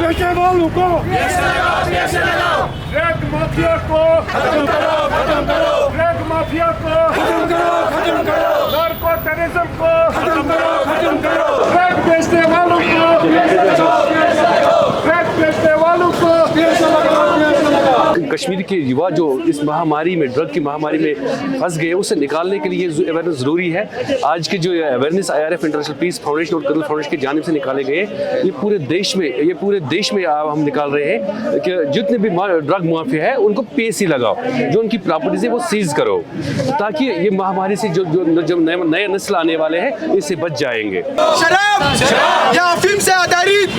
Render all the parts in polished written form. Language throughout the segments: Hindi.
नशे वालों को ड्रग माफिया को खत्म करो ड्रग माफिया को खत्म करो नार्को टेररिज्म को खत्म करो ड्रग बेचने वालों को ड्रग बेचने वालों को। कश्मीर के युवा जो इस महामारी में, ड्रग की महामारी में फंस गए, उसे निकालने के लिए अवेयरनेस ज़रूरी है। आज के जो awareness IRF international peace foundation और कर्नल फाउंडेशन की जानिब से निकाले गए, ये पूरे देश में हम निकाल रहे हैं कि जितने भी ड्रग माफिया है उनको PAC लगाओ, जो उनकी प्रॉपर्टीज है वो सीज करो, ताकि ये महामारी से जो नए नस्ल आने वाले हैं इससे बच जाएंगे। शराब या अफीम से आधारित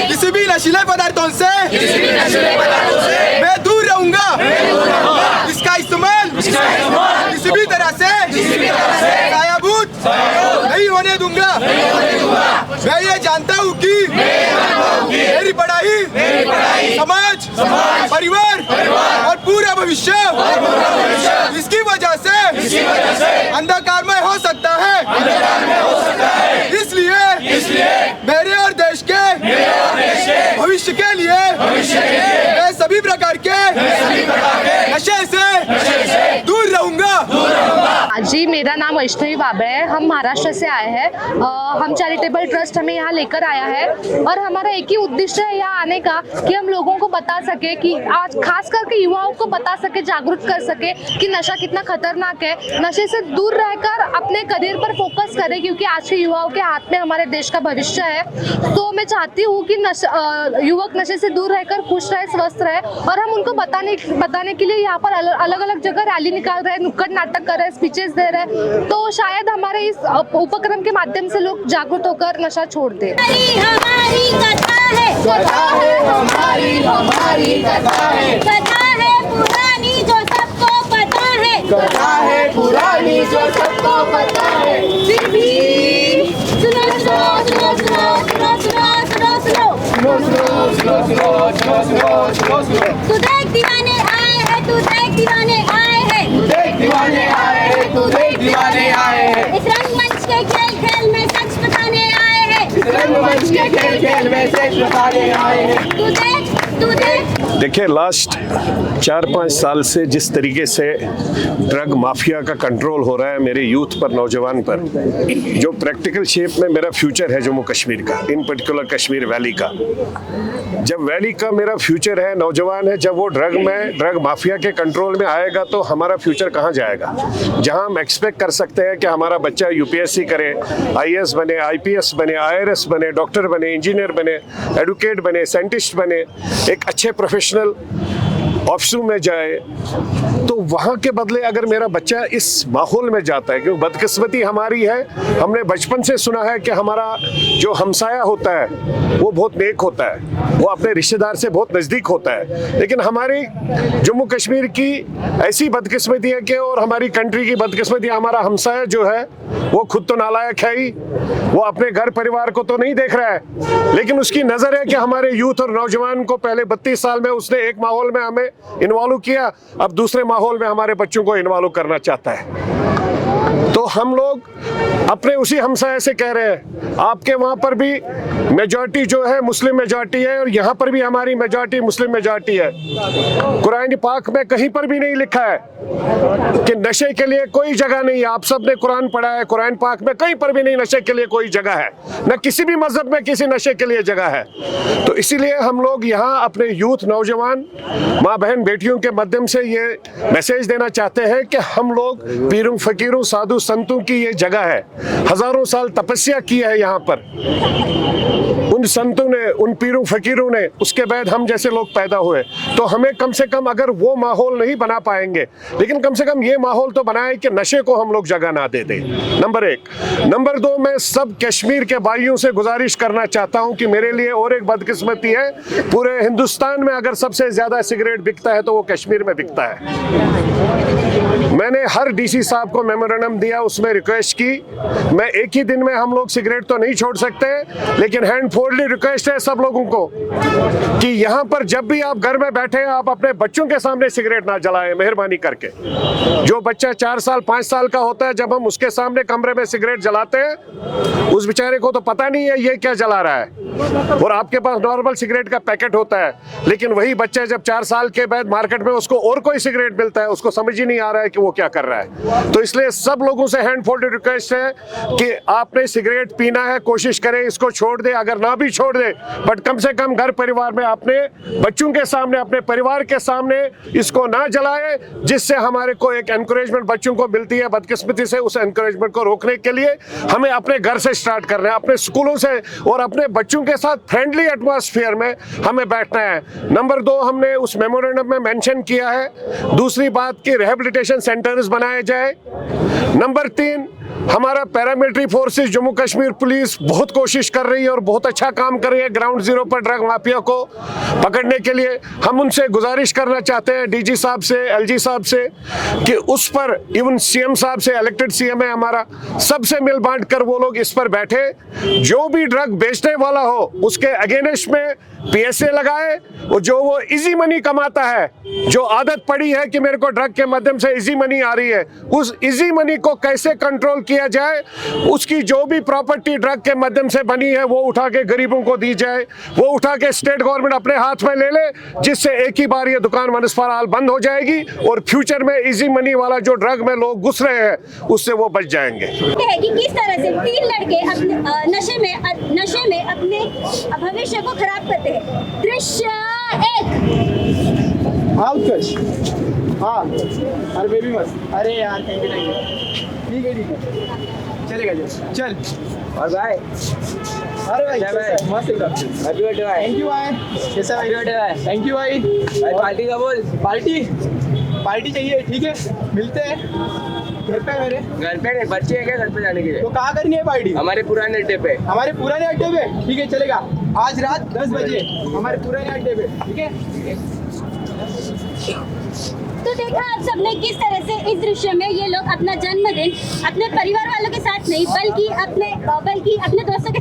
किसी भी नशीले पदार्थों से मैं दूर रहूंगा। इसका इस्तेमाल किसी भी तरह से सायाबूत नहीं होने दूंगा। मैं ये जानता हूँ कि मेरी पढ़ाई समाज, परिवार और पूरा भविष्य इसकी वजह से अंधकारमय हो सकता है। इसलिए मेरे और देश के भविष्य के लिए मैं सभी प्रकार के नशे से दूर रहूंगा। जी, मेरा नाम वैष्णवी बाबा है। हम महाराष्ट्र से आए हैं। हम चैरिटेबल ट्रस्ट हमें यहाँ लेकर आया है और हमारा एक ही उद्देश्य है यहाँ आने का कि हम लोगों को बता सके, कि आज खास करके युवाओं को बता सके, जागरूक कर सके कि नशा कितना खतरनाक है। नशे से दूर रहकर अपने करियर पर फोकस करें, क्योंकि आज के युवाओं के हाथ में हमारे देश का भविष्य है। तो मैं चाहती हूँ कि युवक नशे से दूर रहकर खुश रहे, स्वस्थ रहे, और हम उनको बताने के लिए यहाँ पर अलग अलग जगह रैली निकाल रहे हैं, नुक्कड़ नाटक कर रहे हैं, स्पीचेस दे रहे हैं। तो शायद हमारे इस उपक्रम के माध्यम से लोग जागरूक होकर नशा छोड़ दें। हमारी कथा है, हमारी कथा है पुरानी जो सबको पता है, कथा है पुरानी जो सबको पता है। फिर भी सुनो तू देख दीवाने आए हैं, तू देख दीवाने आए हैं, तू देख दीवाने आए हैं, तू देख दीवाने आए हैं। इस रंगमंच के खेल में सच बताने आए हैं, इस रंगमंच के खेल में सच बताने आए हैं। तू देख देखिए, लास्ट 4-5 साल से जिस तरीके से ड्रग माफिया का कंट्रोल हो रहा है मेरे यूथ पर, नौजवान पर, जो प्रैक्टिकल शेप में मेरा फ्यूचर है जम्मू कश्मीर का, इन पर्टिकुलर कश्मीर वैली का, जब वैली का मेरा फ्यूचर है, नौजवान है, जब वो ड्रग माफिया के कंट्रोल में आएगा तो हमारा फ्यूचर कहाँ जाएगा। जहाँ हम एक्सपेक्ट कर सकते हैं कि हमारा बच्चा UPSC करे, IAS बने, IPS बने, IRS बने, डॉक्टर बने, इंजीनियर बने, एडवोकेट बने, साइंटिस्ट बने, एक अच्छे प्रोफेशनल ऑफिसों में जाए, तो वहाँ के बदले अगर मेरा बच्चा इस माहौल में जाता है, क्योंकि बदकिस्मती हमारी है, हमने बचपन से सुना है कि हमारा जो हमसाया होता है वो बहुत नेक होता है, वो अपने रिश्तेदार से बहुत नज़दीक होता है। लेकिन हमारी जम्मू कश्मीर की ऐसी बदकिस्मती है कि, और हमारी कंट्री की बदकिस्मती, हमारा हमसाया जो है वो खुद तो नालायक है ही, वो अपने घर परिवार को तो नहीं देख रहा है, लेकिन उसकी नज़र है कि हमारे यूथ और नौजवान को पहले 32 साल में उसने एक माहौल में हमें इन्वॉल्व किया, अब दूसरे माहौल में हमारे बच्चों को इन्वॉल्व करना चाहता है। तो हम लोग अपने उसी हमसाये से कह रहे हैं, आपके वहाँ पर भी मेजॉरिटी जो है मुस्लिम मेजॉरिटी है, और यहाँ पर भी हमारी मेजॉरिटी मुस्लिम मेजॉरिटी है। कुरान पाक में कहीं पर भी नहीं लिखा है कि नशे के लिए कोई जगह नहीं है। आप सब ने कुरान पढ़ा है, कुरान पाक में कहीं पर भी नहीं नशे के लिए कोई जगह है, न किसी भी मजहब में किसी नशे के लिए जगह है। तो इसीलिए हम लोग यहाँ अपने यूथ, नौजवान, माँ बहन, बेटियों के माध्यम से ये मैसेज देना चाहते हैं कि हम लोग पीरों, फकीरों, साधु संतों की ये जगह है, हजारों साल तपस्या की है यहाँ पर उन संतों ने, उन पीरों फकीरों ने, उसके बाद हम जैसे लोग पैदा हुए। तो हमें कम से कम, अगर वो माहौल नहीं बना पाएंगे, लेकिन कम से कम ये माहौल तो बनाए कि नशे को हम लोग जगह ना दे दें, नंबर 1। नंबर 2, मैं सब कश्मीर के भाइयों से गुजारिश करना चाहता हूं कि मेरे लिए और एक बदकिस्मती है, पूरे हिंदुस्तान में अगर सबसे ज्यादा सिगरेट बिकता है तो वो कश्मीर में बिकता है। मैंने हर DC साहब को मेमोरेंडम दिया, उसमें रिक्वेस्ट की, मैं एक ही दिन में हम लोग सिगरेट तो नहीं छोड़ सकते, लेकिन हैंड फोल्ड हम्बली रिक्वेस्ट है सब लोगों को कि यहाँ पर जब भी आप घर में बैठे हैं आप अपने बच्चों के सामने सिगरेट ना जलाएं, मेहरबानी करके। जो बच्चा 4 साल 5 साल का होता है, जब हम उसके सामने कमरे में सिगरेट जलाते हैं, उस बेचारे को तो पता नहीं है ये क्या जला रहा है, और आपके पास नॉर्मल सिगरेट का पैकेट होता है। लेकिन वही बच्चा जब 4 साल के बाद मार्केट में उसको और कोई सिगरेट मिलता है, उसको समझ ही नहीं आ रहा है कि वो क्या कर रहा है। तो इसलिए सब लोगों से हैंड फोल्डेड रिक्वेस्ट है कि आपने सिगरेट पीना है, कोशिश करें इसको छोड़ दे। अगर ना भी छोड़ दे, बट कम से कम घर परिवार में अपने बच्चों के सामने, अपने परिवार के सामने इसको ना जलाए, जिससे हमारे को एक एनकरेजमेंट बच्चों को मिलती है। बदकिस्मती से उस एनकरेजमेंट को रोकने के लिए हमें अपने घर से स्टार्ट करना है, अपने स्कूलों से, और अपने बच्चों के साथ फ्रेंडली एटमॉस्फेयर में हमें बैठना है। नंबर 2, हमने उस मेमोरेंडम में मेंशन किया है दूसरी बात कि रिहेबिलिटेशन सेंटर्स बनाए जाए। नंबर 3, हमारा paramilitary forces Jammu Kashmir police बहुत कोशिश कर रही है और बहुत अच्छा काम कर रही है ग्राउंड जीरो पर ड्रग माफिया को पकड़ने के लिए। हम उनसे गुजारिश करना चाहते हैं, डीजी साहब से, एलजी साहब से, कि उस पर इवन सीएम साहब से, इलेक्टेड सीएम है हमारा, सबसे मिल बांट कर वो लोग इस पर बैठे। जो भी ड्रग बेचने वाला हो उसके अगेंस्ट में पीएसए लगाए, और जो वो इजी मनी कमाता है, जो आदत पड़ी है कि मेरे को ड्रग के माध्यम से इजी मनी आ रही है, उस इजी मनी को कैसे कंट्रोल किया जाए, उसकी जो भी प्रॉपर्टी ड्रग के माध्यम से बनी है वो उठा के गरीबों को दी जाए, वो उठा के स्टेट गवर्नमेंट अपने हाथ में ले ले, जिससे एक ही बार ये दुकान मनसफाराल बंद हो जाएगी और फ्यूचर में इजी मनी वाला जो ड्रग में लोग घुस रहे हैं उससे वो बच जाएंगे। कि किस तरह से 3 लड़के अपने नशे में अपने भविष्य को खराब करते हैं। दृश्य 1। हाँ उत्कर्ष, हाँ अरे बेबी मस्त, अरे यार थैंक यू ठीक है चलेगा चल। और भाई अरे भाई मस्त एकदम, हैप्पी बर्थडे भाई। थैंक यू भाई, कैसा हैप्पी बर्थडे भाई। थैंक यू भाई। पार्टी का बोल, पार्टी चाहिए, ठीक है मिलते हैं घर पे। मेरे घर पे नहीं, बच्चे हैं क्या घर पे जाने के लिए? तो कहाँ करनी है पार्टी? हमारे पुराने अड्डे पे। हमारे पुराने अड्डे पे, ठीक है चलेगा। आज रात 10 बजे हमारे पुराने अड्डे पे, ठीक है। तो देखा आप सबने किस तरह से इस दृश्य में ये लोग अपना जन्मदिन अपने परिवार वालों के साथ नहीं बल्कि अपने दोस्तों के